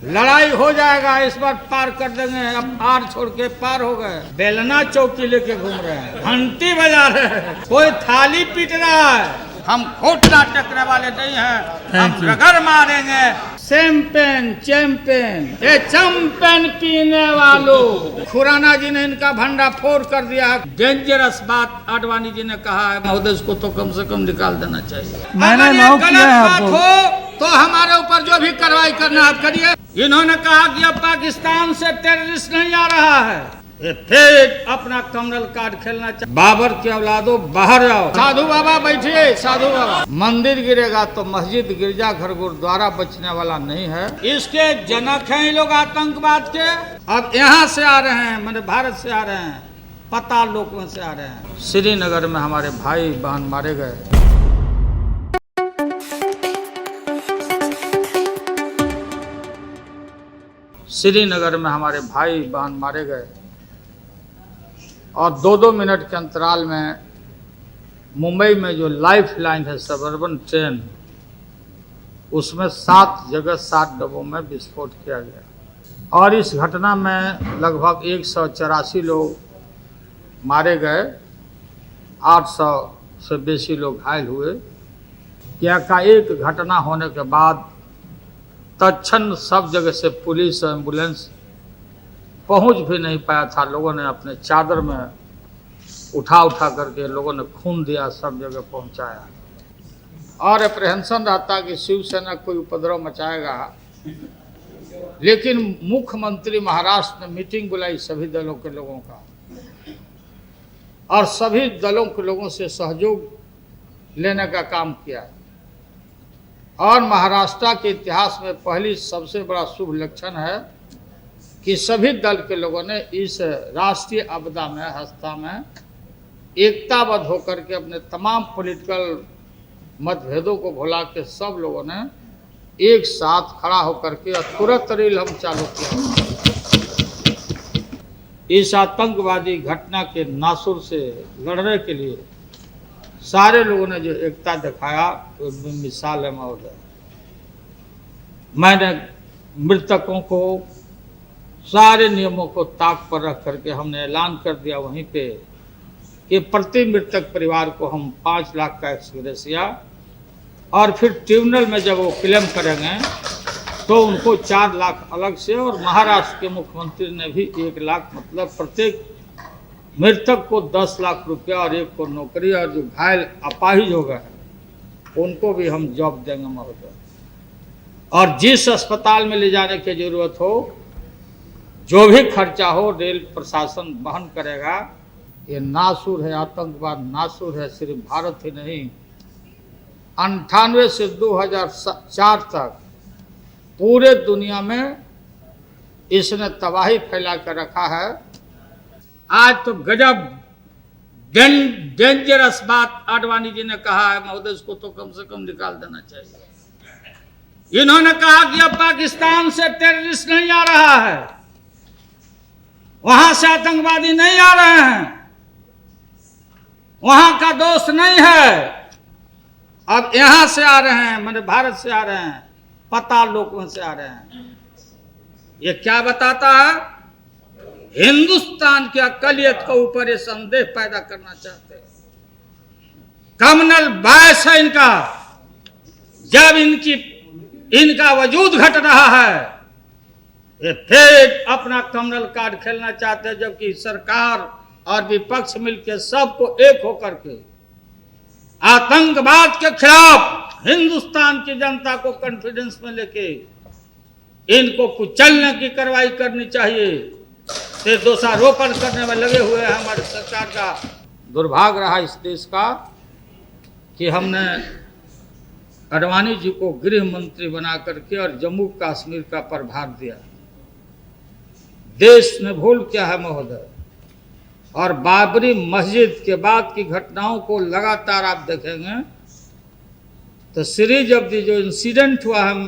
लड़ाई हो जाएगा, इस बार पार कर देंगे। अब आर छोड़ के पार हो गए, बेलना चौकी लेके घूम रहे हैं, घंटी बजा रहे हैं, कोई थाली पीट रहा है। हम खोटना टकरे वाले नहीं हैं, हम रगड़ मारेंगे। चैंपियन चैंपियन, ये चैंपियन पीने वालों। खुराना जी ने इनका भंडा फोड़ कर दिया। डेंजरस बात आडवाणी जी ने कहा है, महोदय को तो कम से कम निकाल देना चाहिए। मैंने अगर ये नोट किया गलत है बात आपको। हो तो हमारे ऊपर जो भी कार्रवाई करना आप करिए। इन्होंने कहा कि अब पाकिस्तान से टेररिस्ट नहीं आ रहा है, ये फिर अपना कमरल कार्ड खेलना चाहिए। बाबर की औलादों बाहर जाओ। साधु बाबा बैठिए, साधु बाबा। मंदिर गिरेगा तो मस्जिद, गिरजाघर, गुरुद्वारा बचने वाला नहीं है। इसके जनक हैं ये लोग आतंकवाद के। अब यहाँ से आ रहे हैं, मैंने भारत से आ रहे हैं, पता लोक में से आ रहे हैं। श्रीनगर में हमारे भाई बहन मारे गए। श्रीनगर में हमारे भाई बहन मारे गए और 2-2 मिनट के अंतराल में मुंबई में जो लाइफ लाइन है सबअर्बन ट्रेन, उसमें 7 जगह 7 डब्बों में विस्फोट किया गया और इस घटना में लगभग 184 लोग मारे गए, 800 से बेसी लोग घायल हुए। क्या का एक घटना होने के बाद तत्क्षण सब जगह से पुलिस एम्बुलेंस पहुंच भी नहीं पाया था। लोगों ने अपने चादर में उठा करके लोगों ने खून दिया, सब जगह पहुंचाया और अप्रहेंशन रहता कि शिवसेना कोई उपद्रव मचाएगा। लेकिन मुख्यमंत्री महाराष्ट्र ने मीटिंग बुलाई सभी दलों के लोगों का और सभी दलों के लोगों से सहयोग लेने का काम किया और महाराष्ट्र के इतिहास में पहली सबसे बड़ा शुभ लक्षण है कि सभी दल के लोगों ने इस राष्ट्रीय आपदा में हस्ता में एकताबद्ध होकर के अपने तमाम पॉलिटिकल मतभेदों को भुला के सब लोगों ने एक साथ खड़ा होकर के तुरंत रील हम चालू किया। इस आतंकवादी घटना के नासुर से लड़ने के लिए सारे लोगों ने जो एकता दिखाया तो मिसाल है महोदय। मैंने मृतकों को सारे नियमों को ताक पर रख करके हमने ऐलान कर दिया वहीं पे कि प्रति मृतक परिवार को हम 5 लाख का एक्सग्रेशिया और फिर ट्रिब्यूनल में जब वो क्लेम करेंगे तो उनको 4 लाख अलग से, और महाराष्ट्र के मुख्यमंत्री ने भी 1 लाख, मतलब प्रत्येक मृतक को 10 लाख रुपया और एक को नौकरी, और जो घायल अपाहिज हो गए उनको भी हम जॉब देंगे महोदय। और जिस अस्पताल में ले जाने की जरूरत हो, जो भी खर्चा हो, रेल प्रशासन वहन करेगा। ये नासूर है, आतंकवाद नासूर है, सिर्फ भारत ही नहीं, 98 से 2004 तक पूरे दुनिया में इसने तबाही फैला कर रखा है। आज तो गजब डेंजरस बात आडवाणी जी ने कहा है, महोदय इसको तो कम से कम निकाल देना चाहिए। इन्होंने कहा कि अब पाकिस्तान से टेररिस्ट नहीं आ रहा है, वहां से आतंकवादी नहीं आ रहे हैं, वहां का दोस्त नहीं है, अब यहां से आ रहे हैं, मैंने भारत से आ रहे हैं, पता लोक में से आ रहे हैं। ये क्या बताता है? हिंदुस्तान की अकलियत के ऊपर ये संदेह पैदा करना चाहते हैं। कम्युनल बायस है इनका, जब इनका वजूद घट रहा है ये फिर अपना कम्युनल कार्ड खेलना चाहते हैं, जबकि सरकार और विपक्ष मिलकर सबको एक होकर के आतंकवाद के खिलाफ हिंदुस्तान की जनता को कॉन्फिडेंस में लेके इनको कुचलने की कार्रवाई करनी चाहिए। से दोषारोपण करने में लगे हुए हैं हमारी सरकार का। दुर्भाग्य रहा इस देश का कि हमने आडवाणी जी को गृह मंत्री बना करके और जम्मू कश्मीर का प्रभार दिया। देश ने भूल किया है महोदय। और बाबरी मस्जिद के बाद की घटनाओं को लगातार आप देखेंगे तो सीरीज ऑफ दी जो इंसिडेंट हुआ है,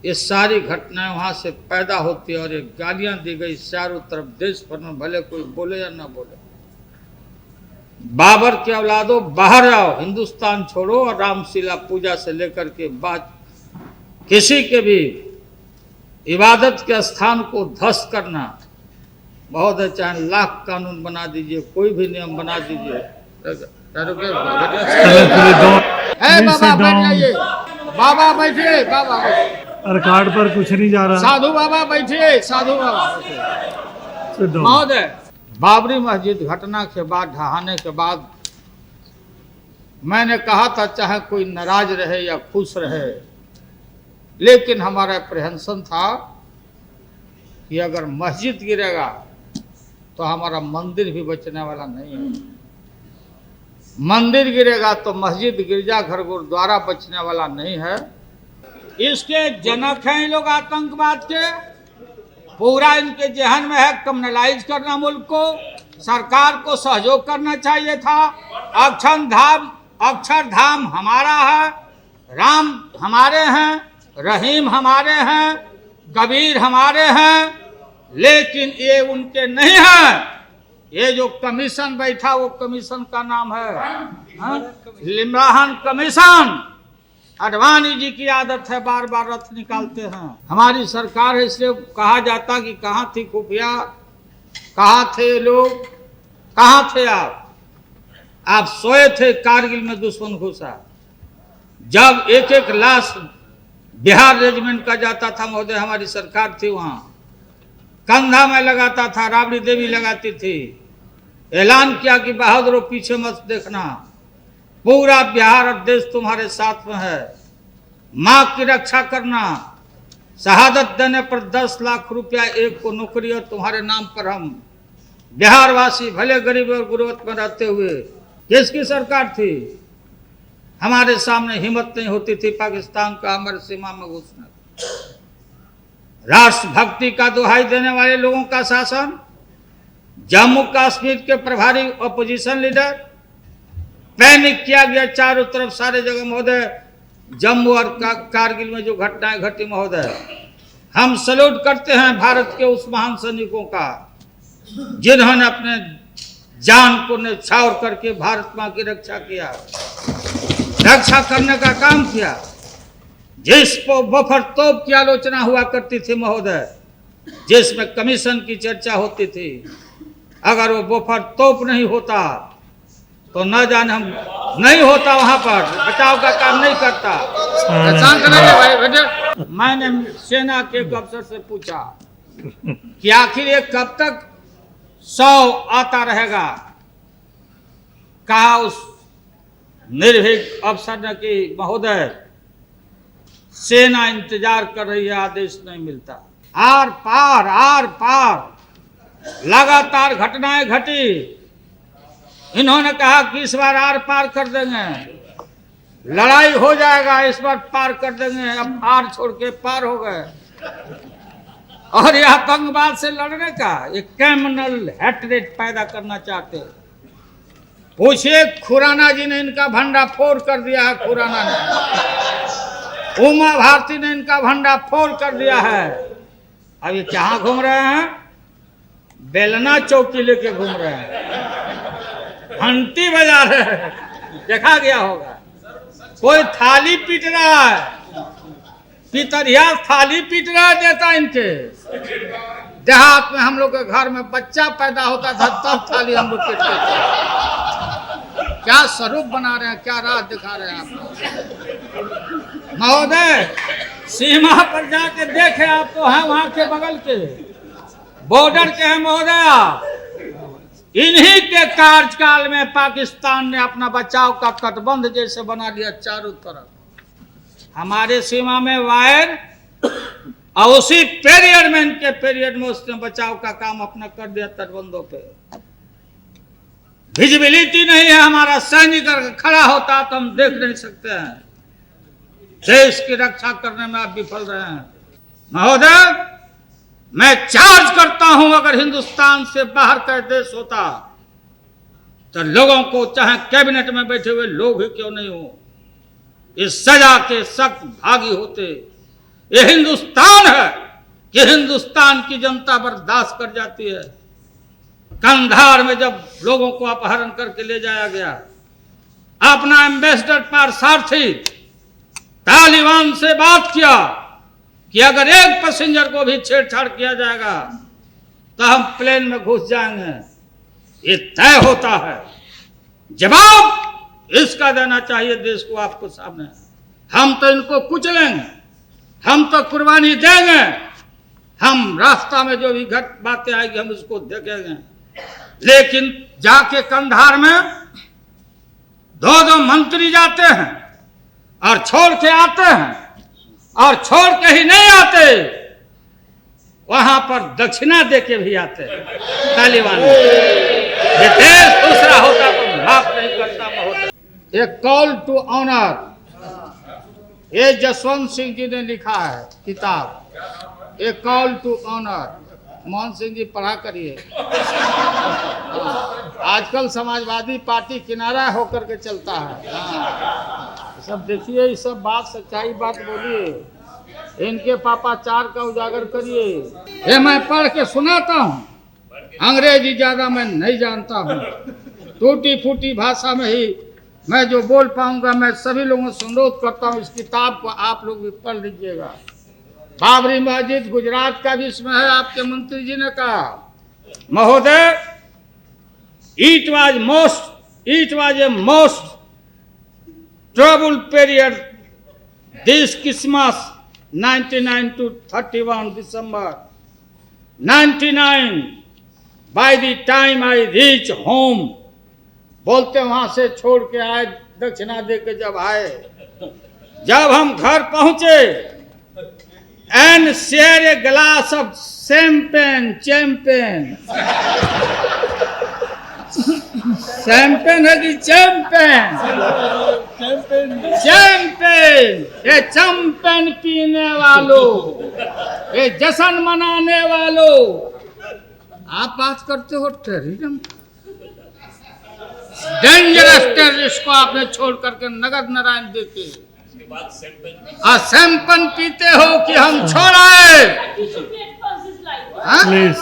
ये सारी घटनाएं वहाँ से पैदा होती है और ये गालियां दी गई चारों तरफ देश भर में, भले कोई बोले या ना बोले। बाबर की औलादों बाहर आओ, हिंदुस्तान छोड़ो और रामशिला पूजा से लेकर के बाद किसी के भी इबादत के स्थान को ध्वस्त करना, महोदय चाहे लाख कानून बना दीजिए, कोई भी नियम बना दीजिए। बाबा बैठ जाइए, बाबा बैठिए, बाबा रिकॉर्ड पर कुछ नहीं जा रहा। साधु बाबा बैठिए, साधु बाबा बैठिए। महोदय, बाबरी मस्जिद घटना के बाद, ढहाने के बाद मैंने कहा था चाहे कोई नाराज रहे या खुश रहे, लेकिन हमारा अप्रहेंशन था कि अगर मस्जिद गिरेगा तो हमारा मंदिर भी बचने वाला नहीं है। मंदिर गिरेगा तो मस्जिद, गिरजाघर, गुरुद्वारा बचने वाला नहीं है। इसके जनक हैं लोग आतंकवाद के, पूरा इनके जहन में है कम्युनलाइज करना मुल्क को। सरकार को सहयोग करना चाहिए था। अक्षरधाम हमारा है, राम हमारे हैं, रहीम हमारे हैं, कबीर हमारे हैं, लेकिन ये उनके नहीं है। ये जो कमीशन बैठा, वो कमीशन का नाम है लिम्राहन कमीशन। अडवाणी जी की आदत है बार बार रथ निकालते हैं। हमारी सरकार है, इसलिए कहा जाता कि कहाँ थी खुफिया, कहाँ थे लोग, कहाँ थे आप सोए थे कारगिल में दुश्मन घुसा। जब एक एक लाश बिहार रेजिमेंट का जाता था महोदय, हमारी सरकार थी वहां, कंधा में लगाता था, राबड़ी देवी लगाती थी, ऐलान किया कि बहादुरों पीछे मत देखना, पूरा बिहार और देश तुम्हारे साथ में है, माँ की रक्षा करना, शहादत देने पर 10 लाख रुपया एक को नौकरी और तुम्हारे नाम पर हम बिहार वासी भले गरीब और गुर्बत में रहते हुए। किसकी सरकार थी? हमारे सामने हिम्मत नहीं होती थी पाकिस्तान का हमारे सीमा में घुसने। राष्ट्रभक्ति का दुहाई देने वाले लोगों का शासन, जम्मू कश्मीर के प्रभारी अपोजिशन लीडर, पैनिक किया गया चारों तरफ सारे जगह महोदय। जम्मू और कारगिल में जो घटनाएं घटी महोदय, हम सैल्यूट करते हैं भारत के उस महान सैनिकों का जिन्होंने अपने जान को न्यौछावर करके भारत मां की रक्षा किया, रक्षा करने का काम किया। जिस बफर तोप की आलोचना हुआ करती थी महोदय, जिसमें कमीशन की चर्चा होती थी, अगर वो बफर तोप नहीं होता तो न जाने हम नहीं होता, वहां पर बचाव का काम नहीं करता। मैंने सेना के एक अफसर से पूछा कि आखिर ये कब तक 100 आता रहेगा। कहा उस निर्भीक अफसर ने कि महोदय सेना इंतजार कर रही है, आदेश नहीं मिलता। आर पार लगातार घटनाएं घटी। इन्होंने कहा कि इस बार आर पार कर देंगे, लड़ाई हो जाएगा, इस बार पार कर देंगे। अब आर छोड़ के पार हो गए। और यह आतंकवाद से लड़ने का एक कम्युनल हेट्रेड पैदा करना चाहते। पूछिए, खुराना जी ने इनका भंडा फोड़ कर दिया है। खुराना ने, उमा भारती ने इनका भंडा फोड़ कर दिया है। अब ये कहाँ घूम रहे हैं? बेलना चौकी लेके घूम रहे हैं, घंटी बजा रहे हैं। देखा गया होगा, कोई थाली पीट रहा है, पितरिया थाली पीट रहा देता इनके। देहात में हम लोग के घर में बच्चा पैदा होता था तब थाली हम लोग पीटते थे। क्या स्वरूप बना रहे हैं, क्या राह दिखा रहे हैं आप महोदय। सीमा पर जाके देखे आप, तो है वहां के बगल के बॉर्डर के हैं महोदय। इन्हीं के कार्यकाल में पाकिस्तान ने अपना बचाव का तटबंध जैसे बना लिया चारों तरफ। हमारे सीमा में वायर, और उसी पीरियड में, इनके पीरियड में उसने बचाव का काम अपना कर दिया तटबंधों पे। विजिबिलिटी नहीं है। हमारा सैनिक अगर खड़ा होता तो हम देख नहीं सकते हैं। देश की रक्षा करने में आप विफल रहे हैं महोदय। मैं चार्ज करता हूं, अगर हिंदुस्तान से बाहर का देश होता तो लोगों को, चाहे कैबिनेट में बैठे हुए लोग ही क्यों नहीं हो, इस सजा के सख्त भागी होते। ये हिंदुस्तान है कि हिंदुस्तान की जनता बर्दाश्त कर जाती है। कंधार में जब लोगों को अपहरण करके ले जाया गया, अपना एम्बेसडर पारसारथी तालिबान से बात किया, कि अगर एक पैसेंजर को भी छेड़छाड़ किया जाएगा तो हम प्लेन में घुस जाएंगे। ये तय होता है। जवाब इसका देना चाहिए देश को आपको सामने। हम तो इनको कुचलेंगे, हम तो कुर्बानी देंगे, हम रास्ता में जो भी घट बातें आएगी हम उसको देखेंगे। लेकिन जाके कंधार में दो मंत्री जाते हैं और छोड़ के आते हैं, और छोड़ के ही नहीं आते, वहां पर दक्षिणा दे के भी आते हैं तालिबान। ये देश दूसरा होता तो माफ नहीं करता महोदय। एक कॉल टू ऑनर, ये जसवंत सिंह जी ने लिखा है किताब, a call to honour. Mohan Singh ji पढ़ा करिए। आजकल समाजवादी पार्टी किनारा होकर के चलता है। सब देखिए, ये सब बात सच्चाई बात बोलिए, इनके पापाचार का उजागर करिए। ये मैं पढ़ के सुनाता हूँ, अंग्रेजी ज्यादा मैं नहीं जानता हूँ, टूटी फूटी भाषा में ही मैं जो बोल पाऊंगा। मैं सभी लोगों से अनुरोध करता हूँ, इस किताब को आप लोग भी पढ़ लीजिएगा। बाबरी मस्जिद गुजरात का भी इसमें है। आपके मंत्री जी ने कहा महोदय, it was a most trouble period this Christmas 99 to 31 December 99 by the time I reach home। बोलते वहां से छोड़ के आए, दक्षिणा दे के जब आए, जब हम घर पहुंचे, and share a glass of champagne, champagne है कि चैंपेन? चैंपेन। ये चैंपेन पीने वालों, ये जश्न मनाने वालों, आप बात करते हो टेररिज्म, डेंजरस टेररिस्ट को आपने छोड़ करके नगद नारायण देते और शैंपेन पीते हो कि हम छोड़ाए? प्लीज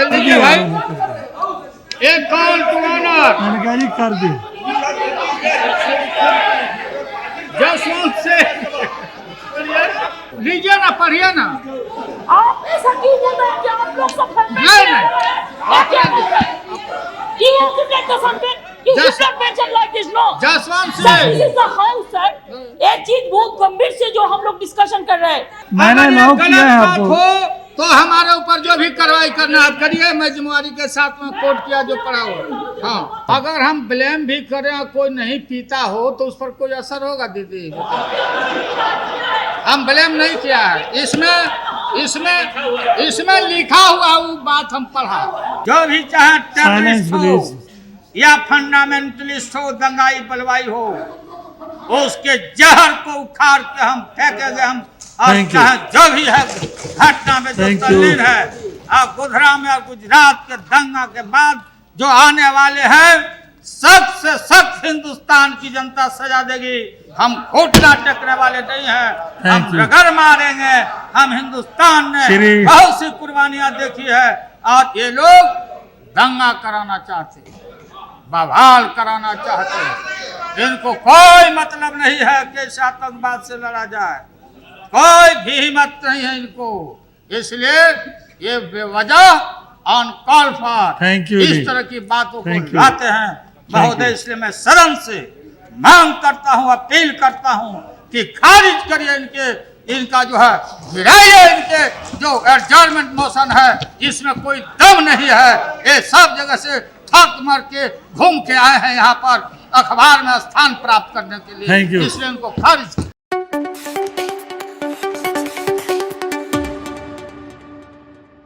लीजिए भाई, एक कॉल टू ऑनर। मैंने कहा जी कर दी। जसवंत से लीजिए ना, पढ़िए ना। आप ऐसा क्यों बोल रहे हैं कि आप लोग सब नहीं, नहीं। आप क्या बोल रहे हैं? You have to take the something. You should not mention like this, no. Jaswant Sir, से this is the house, sir. एक चीज बहुत गंभीर से जो हम लोग डिस्कशन कर रहे हैं। मैंने अगर ये नाउ किया गलत है बात आपको। हो तो हमारे ऊपर जो भी कार्रवाई करना आप करिए। मैं जिम्मेवारी के साथ में कोर्ट किया जो पड़ा हो। हाँ, अगर हम ब्लेम भी करें और कोई नहीं पीता हो तो उस पर कोई असर होगा दीदी? हम ब्लेम नहीं किया है। इसमें लिखा हुआ वो बात हम पढ़ा। जो भी चाहे टेररिस्ट हो या फंडामेंटलिस्ट हो, दंगाई बलवाई हो, उसके जहर को उखाड़ के हम फेंकेंगे। हम और चाहे जो भी है घटना में जो तल्लीन है, और गोधरा में और गुजरात के दंगा के बाद जो आने वाले हैं, सख्त से सख्त हिंदुस्तान की जनता सजा देगी। हम घोटला टेकने वाले नहीं हैं, हम रगड़ मारेंगे। हम हिंदुस्तान ने बहुत सी कुर्बानियां देखी है, और ये लोग दंगा कराना चाहते, बवाल कराना चाहते। इनको कोई मतलब नहीं है कि इस आतंकवाद से लड़ा जाए, कोई भी हिम्मत नहीं है इनको। इसलिए ये बेवजह ऑन कॉल फॉर इस तरह की बातों को लाते हैं महोदय। इसलिए मैं सदन से मांग करता हूं, अपील करता हूं कि खारिज करिए इनका जो है, गिराइए इनके जो एडजर्नमेंट मोशन है, इसमें कोई दम नहीं है। ये सब जगह से थक मर के घूम के आए हैं यहाँ पर अखबार में स्थान प्राप्त करने के लिए, इसलिए इनको खारिज